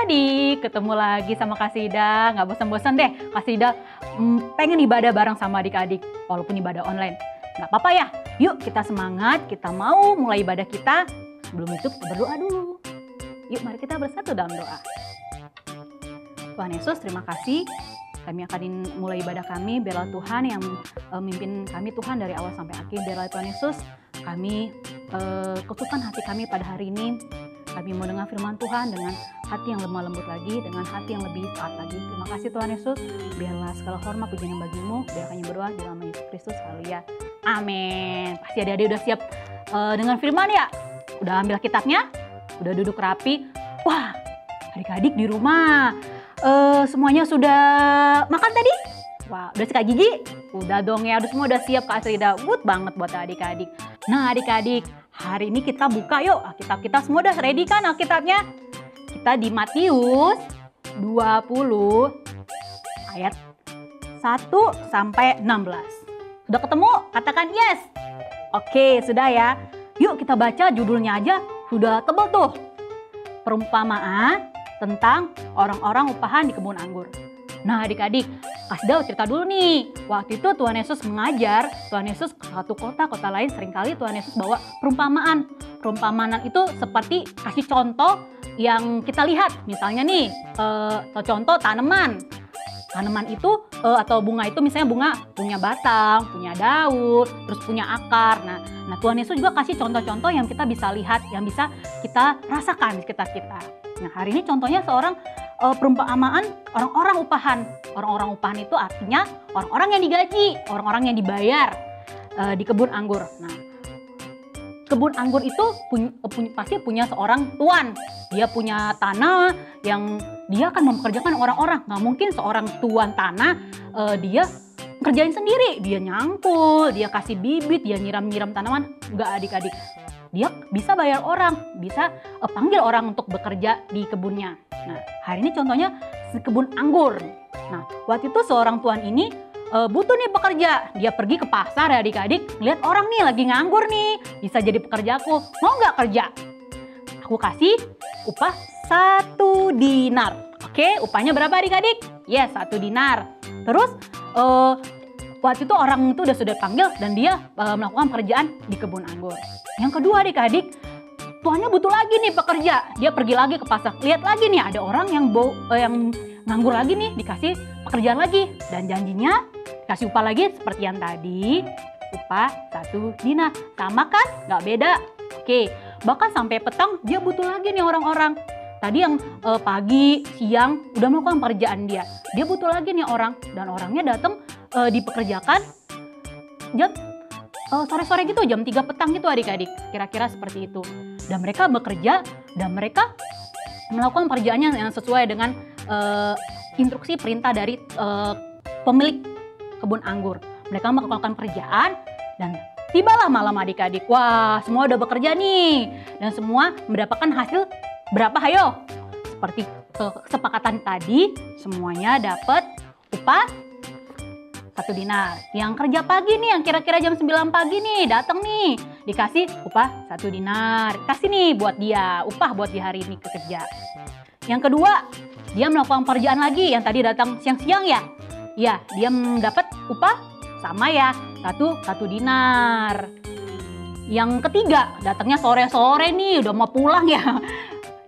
adik-adik, ketemu lagi sama Kak Sida. Nggak bosan-bosan deh, Kak Sida pengen ibadah bareng sama adik-adik, walaupun ibadah online. Nggak apa-apa ya, yuk kita semangat, kita mau mulai ibadah kita. Sebelum itu kita berdoa dulu. Yuk mari kita bersatu dalam doa. Tuhan Yesus, terima kasih. Kami akan mulai ibadah kami, biarlah Tuhan yang memimpin kami Tuhan dari awal sampai akhir. Biarlah Tuhan Yesus, kami ketukan hati kami pada hari ini. Kami mau dengar firman Tuhan dengan hati yang lemah lembut lagi, dengan hati yang lebih taat lagi. Terima kasih Tuhan Yesus, biarlah segala hormat pujian yang bagimu. Biar kami berdoa di dalam nama Yesus Kristus, haleluya. Amin. Pasti adik-adik udah siap dengan firman ya? Udah ambil kitabnya? Udah duduk rapi? Wah, adik-adik di rumah semuanya sudah makan tadi? Wah, udah sikat gigi? Udah dong ya, semua udah siap Kak Srida. Good banget buat adik-adik. Nah adik-adik, hari ini kita buka yuk Alkitab kita. Semua udah ready kan Alkitabnya? Kita di Matius 20 ayat 1 sampai 16. Sudah ketemu? Katakan yes. Oke, sudah ya. Yuk kita baca judulnya aja. Sudah tebel tuh. Perumpamaan tentang orang-orang upahan di kebun anggur. Nah adik-adik, Kasdau cerita dulu nih. Waktu itu Tuhan Yesus mengajar, Tuhan Yesus ke satu kota lain, seringkali Tuhan Yesus bawa perumpamaan. Perumpamaan itu seperti kasih contoh yang kita lihat. Misalnya nih, contoh tanaman. Tanaman itu atau bunga itu misalnya bunga punya batang, punya daun, terus punya akar. Nah Tuhan Yesus juga kasih contoh-contoh yang kita bisa lihat, yang bisa kita rasakan di sekitar kita. Nah hari ini contohnya seorang perumpamaan orang-orang upahan. Orang-orang upahan itu artinya orang-orang yang digaji, orang-orang yang dibayar di kebun anggur. Nah kebun anggur itu pasti punya seorang tuan. Dia punya tanah yang dia akan mempekerjakan orang-orang. Nggak mungkin seorang tuan tanah dia kerjain sendiri. Dia nyangkul, dia kasih bibit, dia nyiram-nyiram tanaman. Nggak adik-adik. Dia bisa bayar orang, bisa panggil orang untuk bekerja di kebunnya. Nah, hari ini contohnya kebun anggur. Nah, waktu itu seorang tuan ini butuh nih pekerja. Dia pergi ke pasar ya adik-adik, lihat orang nih lagi nganggur nih, bisa jadi pekerjaku. Mau nggak kerja? Aku kasih upah 1 dinar. Oke, upahnya berapa adik-adik? Yes, 1 dinar. Terus waktu itu orang itu sudah panggil dan dia melakukan pekerjaan di kebun anggur. Yang kedua adik-adik, tuannya butuh lagi nih pekerja. Dia pergi lagi ke pasar, lihat lagi nih ada orang yang nganggur lagi nih, dikasih pekerjaan lagi. Dan janjinya kasih upah lagi seperti yang tadi, upah 1 dinar. Sama kan? Nggak beda. Oke, bahkan sampai petang dia butuh lagi nih orang-orang. Tadi yang pagi, siang udah melakukan pekerjaan dia. Dia butuh lagi nih orang, dan orangnya datang dipekerjakan jam sore-sore gitu, jam 3 petang gitu adik-adik. Kira-kira seperti itu. Dan mereka bekerja dan mereka melakukan pekerjaannya yang sesuai dengan instruksi perintah dari pemilik kebun anggur. Mereka melakukan pekerjaan dan tibalah malam adik-adik. Wah, semua udah bekerja nih. Dan semua mendapatkan hasil berapa? Hayo. Seperti kesepakatan tadi, semuanya dapat upah 1 dinar. Yang kerja pagi nih, yang kira-kira jam 9 pagi nih, datang nih, dikasih upah 1 dinar. Kasih nih buat dia, upah buat di hari ini kerja. Yang kedua, dia melakukan pekerjaan lagi, yang tadi datang siang-siang ya. Ya, dia mendapat upah sama ya, 1 dinar. Yang ketiga, datangnya sore-sore nih, udah mau pulang ya.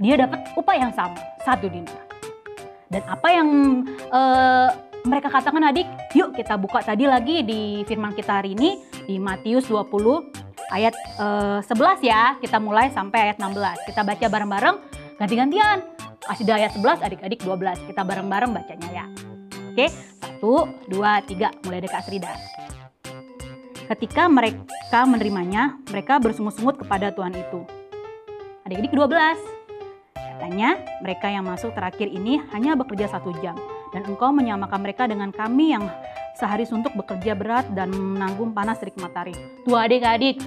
Dia dapat upah yang sama, 1 dinar. Dan apa yang mereka katakan adik, yuk kita buka tadi lagi di firman kita hari ini di Matius 20 ayat 11 ya. Kita mulai sampai ayat 16. Kita baca bareng-bareng ganti-gantian. Kasih ayat 11, adik-adik 12. Kita bareng-bareng bacanya ya. Oke, 1, 2, 3. Mulai dari Kak Srida. Ketika mereka menerimanya, mereka bersungut-sungut kepada Tuhan itu. Adik-adik 12. Katanya, mereka yang masuk terakhir ini hanya bekerja 1 jam. Dan engkau menyamakan mereka dengan kami yang sehari suntuk bekerja berat dan menanggung panas terik matahari. Tuh adik-adik,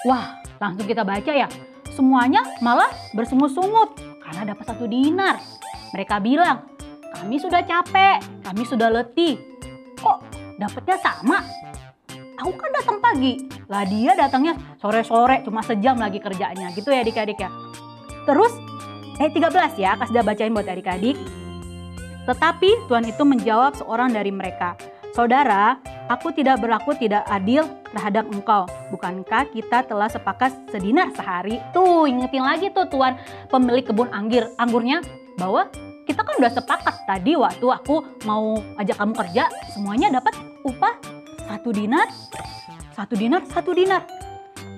wah langsung kita baca ya. Semuanya malah bersungut-sungut karena dapat 1 dinar. Mereka bilang, kami sudah capek, kami sudah letih. Kok dapatnya sama? Aku kan datang pagi, lah dia datangnya sore-sore cuma sejam lagi kerjanya gitu ya adik-adik ya. Terus 13 ya, Kak sudah bacain buat adik-adik. Tetapi Tuhan itu menjawab seorang dari mereka, "Saudara, aku tidak berlaku tidak adil terhadap engkau. Bukankah kita telah sepakat sedinar sehari?" Tuh, ingetin lagi tuh Tuhan pemilik kebun anggurnya bahwa kita kan udah sepakat tadi waktu aku mau ajak kamu kerja, semuanya dapat upah 1 dinar.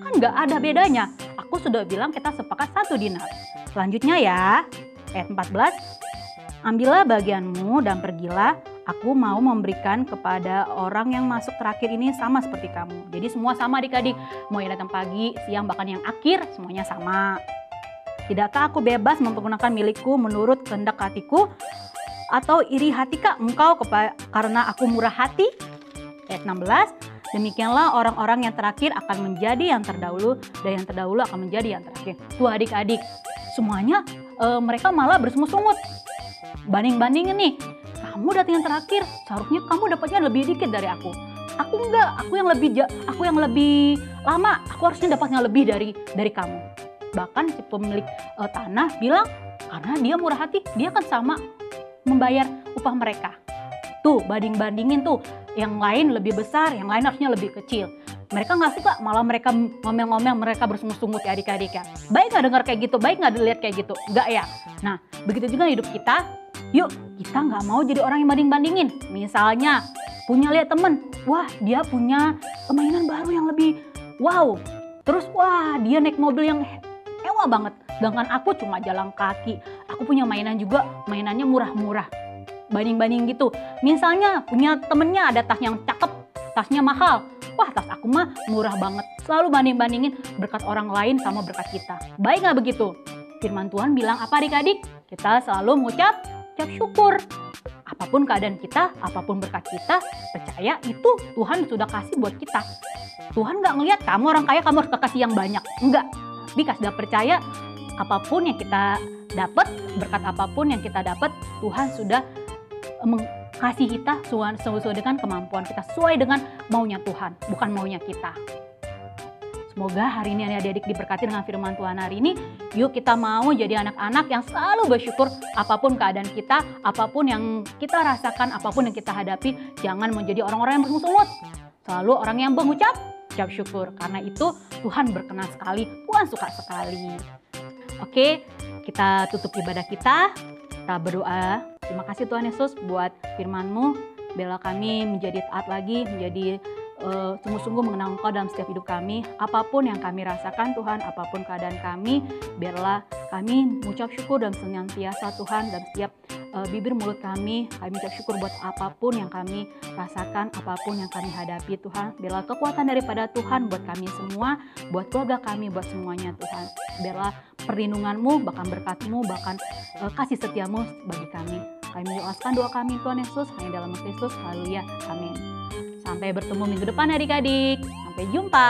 Kan nggak ada bedanya. Aku sudah bilang kita sepakat 1 dinar. Selanjutnya ya, ayat 14. "Ambillah bagianmu dan pergilah. Aku mau memberikan kepada orang yang masuk terakhir ini sama seperti kamu." Jadi semua sama adik-adik. Mau yang datang pagi, siang, bahkan yang akhir, semuanya sama. "Tidakkah aku bebas mempergunakan milikku menurut kehendak hatiku? Atau iri hatikah engkau karena aku murah hati?" Ayat 16. "Demikianlah orang-orang yang terakhir akan menjadi yang terdahulu, dan yang terdahulu akan menjadi yang terakhir." Tuh adik-adik, semuanya mereka malah bersungut-sungut. Banding-bandingin nih, kamu datang yang terakhir, seharusnya kamu dapatnya lebih dikit dari aku. Aku enggak, aku yang lebih lama, aku harusnya dapatnya lebih dari kamu. Bahkan si pemilik tanah bilang, karena dia murah hati, dia kan sama membayar upah mereka. Tuh, banding-bandingin tuh, yang lain lebih besar, yang lain harusnya lebih kecil. Mereka nggak suka, malah mereka ngomel-ngomel, mereka bersungut-sungut ya adik-adik ya. Baik nggak dengar kayak gitu, baik nggak dilihat kayak gitu, nggak ya? Nah, begitu juga hidup kita. Yuk, kita nggak mau jadi orang yang banding-bandingin. Misalnya, lihat temen, wah dia punya mainan baru yang lebih wow. Terus wah dia naik mobil yang mewah banget. Sedangkan aku cuma jalan kaki. Aku punya mainan juga, mainannya murah-murah. Banding-banding gitu. Misalnya punya temennya ada tas yang cakep, tasnya mahal. Wah tas aku mah murah banget. Selalu banding-bandingin berkat orang lain sama berkat kita. Baik nggak begitu? Firman Tuhan bilang apa adik-adik? Kita selalu mengucap syukur. Apapun keadaan kita, apapun berkat kita, percaya itu Tuhan sudah kasih buat kita. Tuhan nggak ngelihat kamu orang kaya, kamu harus kasih yang banyak. Enggak. Tapi sudah percaya apapun yang kita dapat, berkat apapun yang kita dapat, Tuhan sudah kasih kita sesuai dengan kemampuan kita, sesuai dengan maunya Tuhan, bukan maunya kita. Semoga hari ini adik-adik diberkati dengan firman Tuhan hari ini. Yuk kita mau jadi anak-anak yang selalu bersyukur apapun keadaan kita, apapun yang kita rasakan, apapun yang kita hadapi. Jangan menjadi orang-orang yang bersungut-sungut. Selalu orang yang mengucap syukur. Karena itu Tuhan berkenan sekali, Tuhan suka sekali. Oke, kita tutup ibadah kita. Kita berdoa. Terima kasih Tuhan Yesus buat firman-Mu. Biarlah kami menjadi taat lagi, menjadi sungguh-sungguh mengenal Engkau dalam setiap hidup kami. Apapun yang kami rasakan Tuhan, apapun keadaan kami, biarlah kami mengucap syukur dan senantiasa Tuhan dalam setiap bibir mulut kami mengucap syukur buat apapun yang kami rasakan, apapun yang kami hadapi Tuhan. Biarlah kekuatan daripada Tuhan buat kami semua, buat keluarga kami, buat semuanya Tuhan. Biarlah perlindungan-Mu, bahkan berkat-Mu, bahkan kasih setia-Mu bagi kami. Kami mengikhlaskan doa kami Tuhan Yesus, hanya dalam nama Kristus. Haleluya. Amin. Sampai bertemu minggu depan adik-adik. Sampai jumpa.